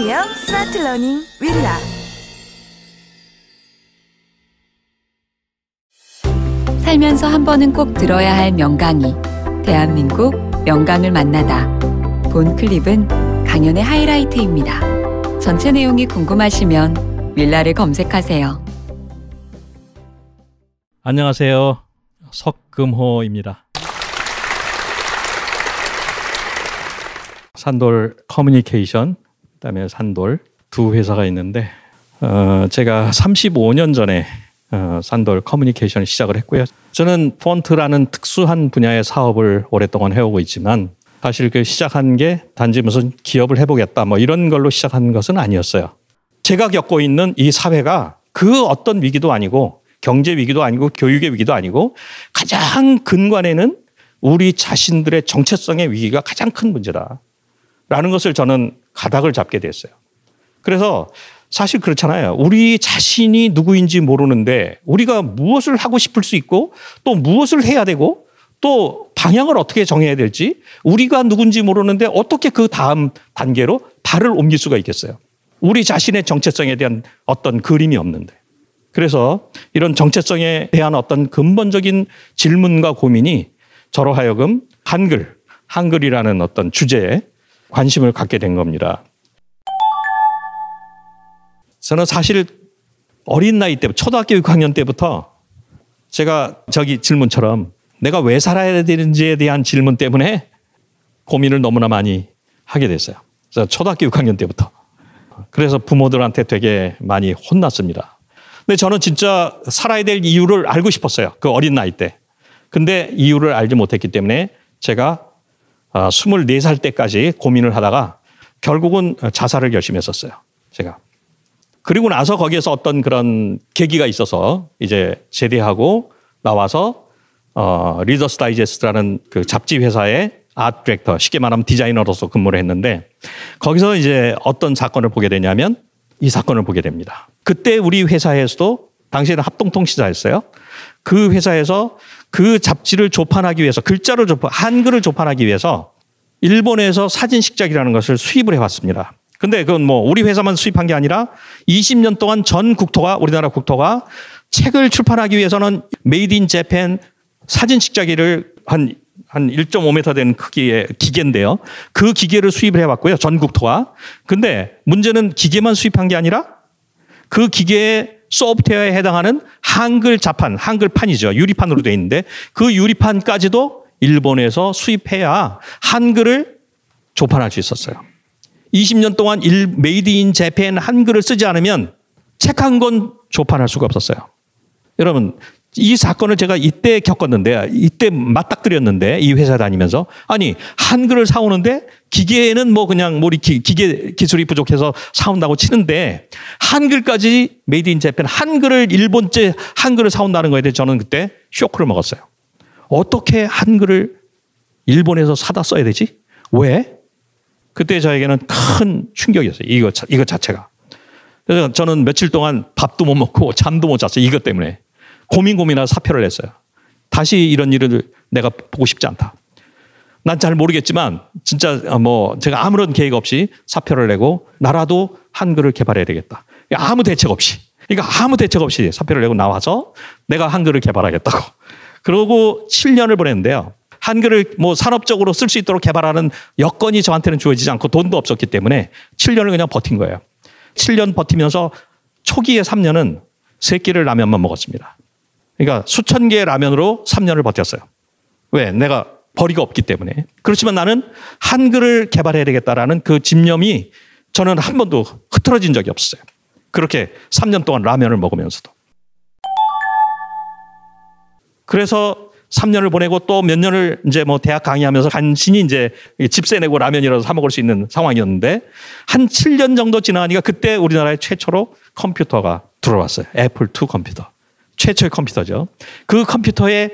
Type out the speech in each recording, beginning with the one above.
미디어 스마트 러닝 윌라. 살면서 한 번은 꼭 들어야 할 명강의. 대한민국 명강을 만나다. 본 클립은 강연의 하이라이트입니다. 전체 내용이 궁금하시면 윌라를 검색하세요. 안녕하세요. 석금호입니다. 산돌 커뮤니케이션, 그다음에 산돌 두 회사가 있는데 제가 35년 전에 산돌 커뮤니케이션을 시작을 했고요. 저는 폰트라는 특수한 분야의 사업을 오랫동안 해오고 있지만 사실 그 시작한 게 단지 무슨 기업을 해보겠다 뭐 이런 걸로 시작한 것은 아니었어요. 제가 겪고 있는 이 사회가 그 어떤 위기도 아니고 경제 위기도 아니고 교육의 위기도 아니고 가장 근간에는 우리 자신들의 정체성의 위기가 가장 큰 문제다라는 것을 저는 가닥을 잡게 됐어요. 그래서 사실 그렇잖아요. 우리 자신이 누구인지 모르는데 우리가 무엇을 하고 싶을 수 있고 또 무엇을 해야 되고 또 방향을 어떻게 정해야 될지 우리가 누군지 모르는데 어떻게 그 다음 단계로 발을 옮길 수가 있겠어요. 우리 자신의 정체성에 대한 어떤 그림이 없는데. 그래서 이런 정체성에 대한 어떤 근본적인 질문과 고민이 저로 하여금 한글이라는 어떤 주제에 관심을 갖게 된 겁니다. 저는 사실 어린 나이 때부터 초등학교 6학년 때부터 제가 저기 질문처럼 내가 왜 살아야 되는지에 대한 질문 때문에 고민을 너무나 많이 하게 됐어요. 그래서 초등학교 6학년 때부터. 그래서 부모들한테 되게 많이 혼났습니다. 근데 저는 진짜 살아야 될 이유를 알고 싶었어요. 그 어린 나이 때. 근데 이유를 알지 못했기 때문에 제가 24살 때까지 고민을 하다가 결국은 자살을 결심했었어요. 제가. 그리고 나서 거기에서 어떤 그런 계기가 있어서 이제 제대하고 나와서 리더스 다이제스트라는 그 잡지 회사의 아트 디렉터, 쉽게 말하면 디자이너로서 근무를 했는데 거기서 이제 어떤 사건을 보게 되냐면 이 사건을 보게 됩니다. 그때 우리 회사에서도 당시에는 합동통신사였어요. 그 회사에서 그 잡지를 조판하기 위해서 한글을 조판하기 위해서 일본에서 사진식작이라는 것을 수입을 해왔습니다. 근데 그건 뭐 우리 회사만 수입한 게 아니라 20년 동안 전 국토가 우리나라 국토가 책을 출판하기 위해서는 메이드 인 재팬 사진식자기를 한 1.5m 되는 크기의 기계인데요. 그 기계를 수입을 해왔고요. 전 국토가. 근데 문제는 기계만 수입한 게 아니라 그 기계의 소프트웨어에 해당하는 한글 자판, 한글판이죠. 유리판으로 되어 있는데 그 유리판까지도 일본에서 수입해야 한글을 조판할 수 있었어요. 20년 동안 메이드 인 재팬 한글을 쓰지 않으면 책 한 권 조판할 수가 없었어요. 여러분, 이 사건을 제가 이때 겪었는데, 이때 맞닥뜨렸는데, 이 회사 다니면서. 아니, 한글을 사오는데, 기계는 뭐 그냥 우리 기계 기술이 부족해서 사온다고 치는데, 한글까지 메이드 인 재팬, 일본제 한글을 사온다는 거에 대해 저는 그때 쇼크를 먹었어요. 어떻게 한글을 일본에서 사다 써야 되지? 왜? 그때 저에게는 큰 충격이었어요. 이거 자체가. 그래서 저는 며칠 동안 밥도 못 먹고 잠도 못 잤어요. 이것 때문에. 고민하다 사표를 냈어요. 다시 이런 일을 내가 보고 싶지 않다. 난 잘 모르겠지만 진짜 뭐 제가 아무런 계획 없이 사표를 내고 나라도 한글을 개발해야 되겠다. 아무 대책 없이 사표를 내고 나와서 내가 한글을 개발하겠다고. 그러고 7년을 보냈는데요. 한글을 뭐 산업적으로 쓸 수 있도록 개발하는 여건이 저한테는 주어지지 않고 돈도 없었기 때문에 7년을 그냥 버틴 거예요. 7년 버티면서 초기의 3년은 3끼를 라면만 먹었습니다. 그러니까 수천 개의 라면으로 3년을 버텼어요. 왜? 내가 벌이가 없기 때문에. 그렇지만 나는 한글을 개발해야 되겠다라는 그 집념이 저는 한 번도 흐트러진 적이 없어요. 그렇게 3년 동안 라면을 먹으면서도. 그래서 3년을 보내고 또 몇 년을 이제 뭐 대학 강의하면서 간신히 이제 집세 내고 라면이라도 사 먹을 수 있는 상황이었는데 한 7년 정도 지나가니까 그때 우리나라에 최초로 컴퓨터가 들어왔어요. 애플 II 컴퓨터. 최초의 컴퓨터죠. 그 컴퓨터에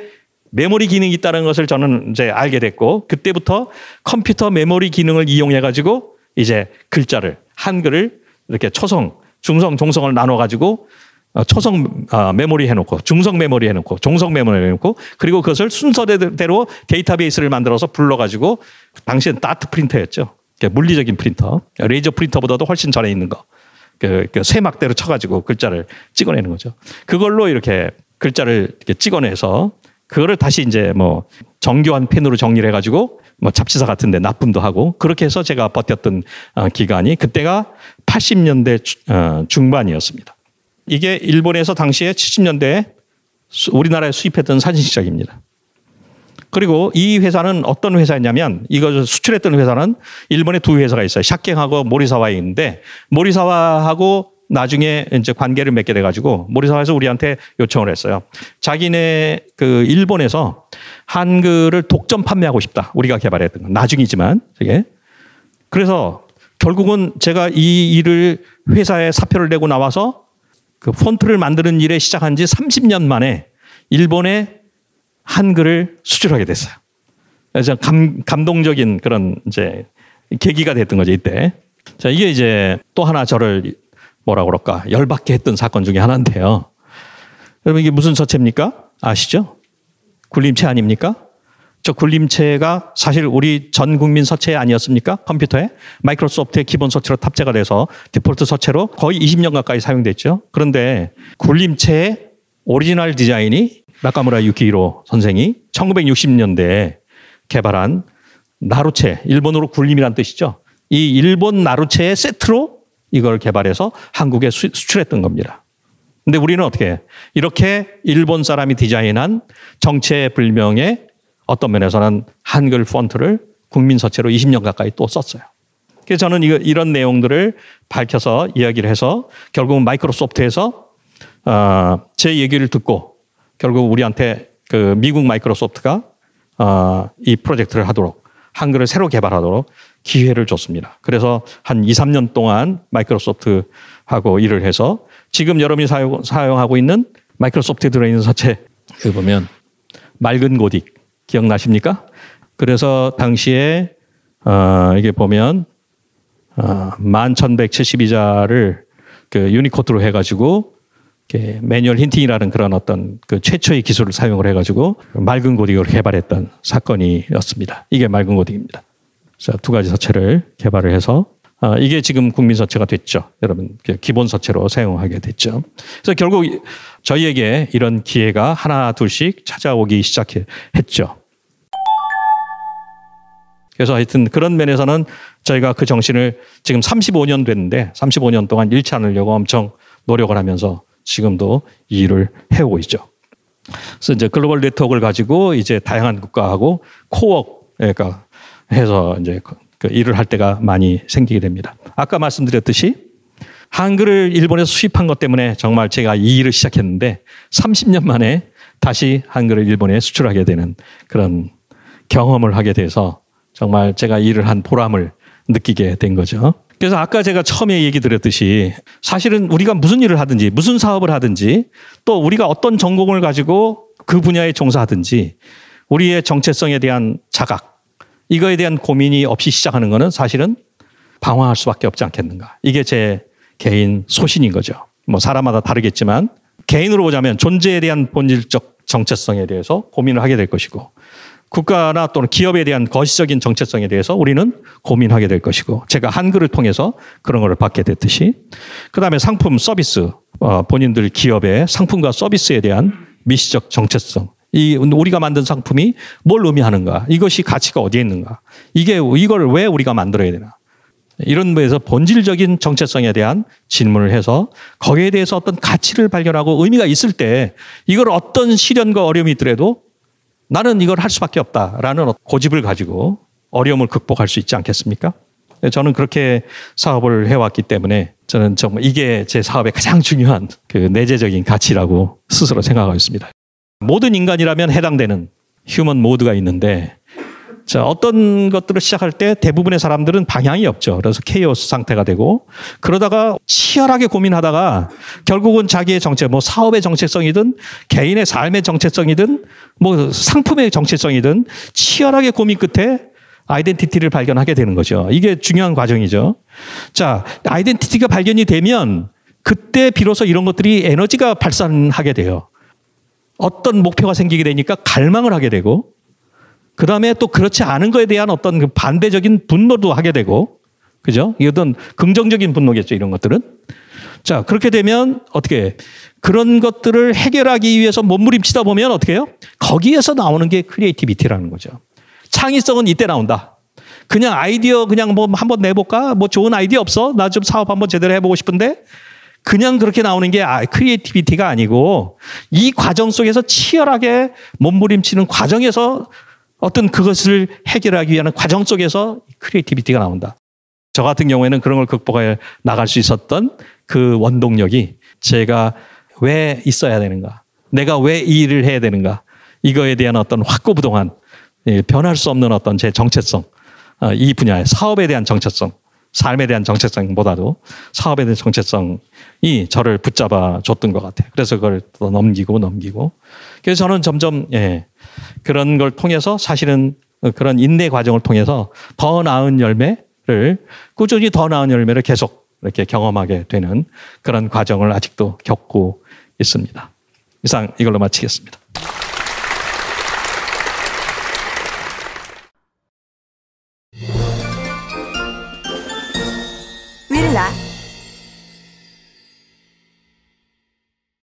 메모리 기능이 있다는 것을 저는 이제 알게 됐고 그때부터 컴퓨터 메모리 기능을 이용해 가지고 이제 글자를 한글을 이렇게 초성, 중성, 종성을 나눠 가지고 초성 메모리 해놓고 중성 메모리 해놓고 종성 메모리 해놓고 그리고 그것을 순서대로 데이터베이스를 만들어서 불러가지고 당시엔 다트 프린터였죠. 물리적인 프린터, 레이저 프린터보다도 훨씬 전에 있는 거. 그 쇠막대로 쳐가지고 글자를 찍어내는 거죠. 그걸로 이렇게 글자를 이렇게 찍어내서 그거를 다시 이제 뭐 정교한 펜으로 정리를 해가지고 뭐 잡지사 같은데 납품도 하고 그렇게 해서 제가 버텼던 기간이 그때가 80년대 중반이었습니다. 이게 일본에서 당시에 70년대에 우리나라에 수입했던 사진시작입니다. 그리고 이 회사는 어떤 회사였냐면 이거 수출했던 회사는 일본에 두 회사가 있어요. 샤켄하고 모리사와에 있는데 모리사와하고 나중에 이제 관계를 맺게 돼가지고 모리사와에서 우리한테 요청을 했어요. 자기네 그 일본에서 한글을 독점 판매하고 싶다. 우리가 개발했던 건 나중이지만 이게 그래서 결국은 제가 이 일을 회사에 사표를 내고 나와서 그 폰트를 만드는 일에 시작한 지 30년 만에 일본에 한글을 수출하게 됐어요. 그래서 감동적인 그런 이제 계기가 됐던 거죠, 이때. 자, 이게 이제 또 하나 저를 뭐라 그럴까, 열받게 했던 사건 중에 하나인데요. 여러분, 이게 무슨 서체입니까? 아시죠? 굴림체 아닙니까? 저 굴림체가 사실 우리 전 국민 서체 아니었습니까? 컴퓨터에 마이크로소프트의 기본 서체로 탑재가 돼서 디폴트 서체로 거의 20년 가까이 사용됐죠. 그런데 굴림체의 오리지널 디자인이 나카무라 유키히로 선생이 1960년대에 개발한 나루체, 일본어로 굴림이란 뜻이죠. 이 일본 나루체의 세트로 이걸 개발해서 한국에 수출했던 겁니다. 근데 우리는 어떻게 해요? 이렇게 일본 사람이 디자인한 정체불명의 어떤 면에서는 한글 폰트를 국민 서체로 20년 가까이 또 썼어요. 그래서 저는 이런 내용들을 밝혀서 이야기를 해서 결국은 마이크로소프트에서 제 얘기를 듣고 결국 우리한테 그 미국 마이크로소프트가 이 프로젝트를 하도록 한글을 새로 개발하도록 기회를 줬습니다. 그래서 한 2, 3년 동안 마이크로소프트하고 일을 해서 지금 여러분이 사용하고 있는 마이크로소프트에 들어있는 서체 여기 보면 맑은 고딕 기억나십니까? 그래서 당시에 이게 보면 11,172자를 그 유니코드로 해가지고 매뉴얼 힌팅이라는 그런 어떤 그 최초의 기술을 사용을 해가지고 맑은 고딕을 개발했던 사건이었습니다. 이게 맑은 고딕입니다. 자, 두 가지 서체를 개발을 해서 이게 지금 국민 서체가 됐죠. 여러분 기본 서체로 사용하게 됐죠. 그래서 결국 저희에게 이런 기회가 하나 둘씩 찾아오기 시작했죠. 그래서 하여튼 그런 면에서는 저희가 그 정신을 지금 35년 됐는데 35년 동안 잃지 않으려고 엄청 노력을 하면서 지금도 이 일을 해오고 있죠. 그래서 이제 글로벌 네트워크를 가지고 이제 다양한 국가하고 코워크 그러니까 해서 이제 그 일을 할 때가 많이 생기게 됩니다. 아까 말씀드렸듯이 한글을 일본에서 수입한 것 때문에 정말 제가 이 일을 시작했는데 30년 만에 다시 한글을 일본에 수출하게 되는 그런 경험을 하게 돼서 정말 제가 일을 한 보람을 느끼게 된 거죠. 그래서 아까 제가 처음에 얘기 드렸듯이 사실은 우리가 무슨 일을 하든지 무슨 사업을 하든지 또 우리가 어떤 전공을 가지고 그 분야에 종사하든지 우리의 정체성에 대한 자각 이거에 대한 고민이 없이 시작하는 거는 사실은 방황할 수밖에 없지 않겠는가. 이게 제 개인 소신인 거죠. 뭐 사람마다 다르겠지만 개인으로 보자면 존재에 대한 본질적 정체성에 대해서 고민을 하게 될 것이고 국가나 또는 기업에 대한 거시적인 정체성에 대해서 우리는 고민하게 될 것이고 제가 한글을 통해서 그런 걸 받게 됐듯이 그다음에 상품 서비스 본인들 기업의 상품과 서비스에 대한 미시적 정체성 우리가 만든 상품이 뭘 의미하는가 이것이 가치가 어디에 있는가 이걸 왜 우리가 만들어야 되나 이런 면에서 본질적인 정체성에 대한 질문을 해서 거기에 대해서 어떤 가치를 발견하고 의미가 있을 때 이걸 어떤 시련과 어려움이 있더라도 나는 이걸 할 수밖에 없다라는 고집을 가지고 어려움을 극복할 수 있지 않겠습니까? 저는 그렇게 사업을 해왔기 때문에 저는 정말 이게 제 사업의 가장 중요한 그 내재적인 가치라고 스스로 생각하고 있습니다. 모든 인간이라면 해당되는 휴먼 모드가 있는데 자, 어떤 것들을 시작할 때 대부분의 사람들은 방향이 없죠. 그래서 케이오스 상태가 되고 그러다가 치열하게 고민하다가 결국은 자기의 정체, 뭐 사업의 정체성이든 개인의 삶의 정체성이든 뭐 상품의 정체성이든 치열하게 고민 끝에 아이덴티티를 발견하게 되는 거죠. 이게 중요한 과정이죠. 자, 아이덴티티가 발견이 되면 그때 비로소 이런 것들이 에너지가 발산하게 돼요. 어떤 목표가 생기게 되니까 갈망을 하게 되고 그 다음에 또 그렇지 않은 거에 대한 어떤 그 반대적인 분노도 하게 되고, 그죠? 이건 긍정적인 분노겠죠, 이런 것들은. 자, 그렇게 되면 어떻게 그런 것들을 해결하기 위해서 몸부림치다 보면 어떻게 해요? 거기에서 나오는 게 크리에이티비티라는 거죠. 창의성은 이때 나온다. 그냥 아이디어 그냥 뭐 한번 내볼까? 뭐 좋은 아이디어 없어? 나 좀 사업 한번 제대로 해보고 싶은데 그냥 그렇게 나오는 게 크리에이티비티가 아니고 이 과정 속에서 치열하게 몸부림치는 과정에서 어떤 그것을 해결하기 위한 과정 속에서 크리에이티비티가 나온다. 저 같은 경우에는 그런 걸 극복해 나갈 수 있었던 그 원동력이 제가 왜 있어야 되는가? 내가 왜 이 일을 해야 되는가? 이거에 대한 어떤 확고부동한 변할 수 없는 어떤 제 정체성, 이 분야의 사업에 대한 정체성, 삶에 대한 정체성보다도 사업에 대한 정체성이 저를 붙잡아 줬던 것 같아요. 그래서 그걸 또 넘기고 그래서 저는 점점 그런 걸 통해서 사실은 그런 인내 과정을 통해서 더 나은 열매를 꾸준히 더 나은 열매를 계속 이렇게 경험하게 되는 그런 과정을 아직도 겪고 있습니다. 이상 이걸로 마치겠습니다. 윌라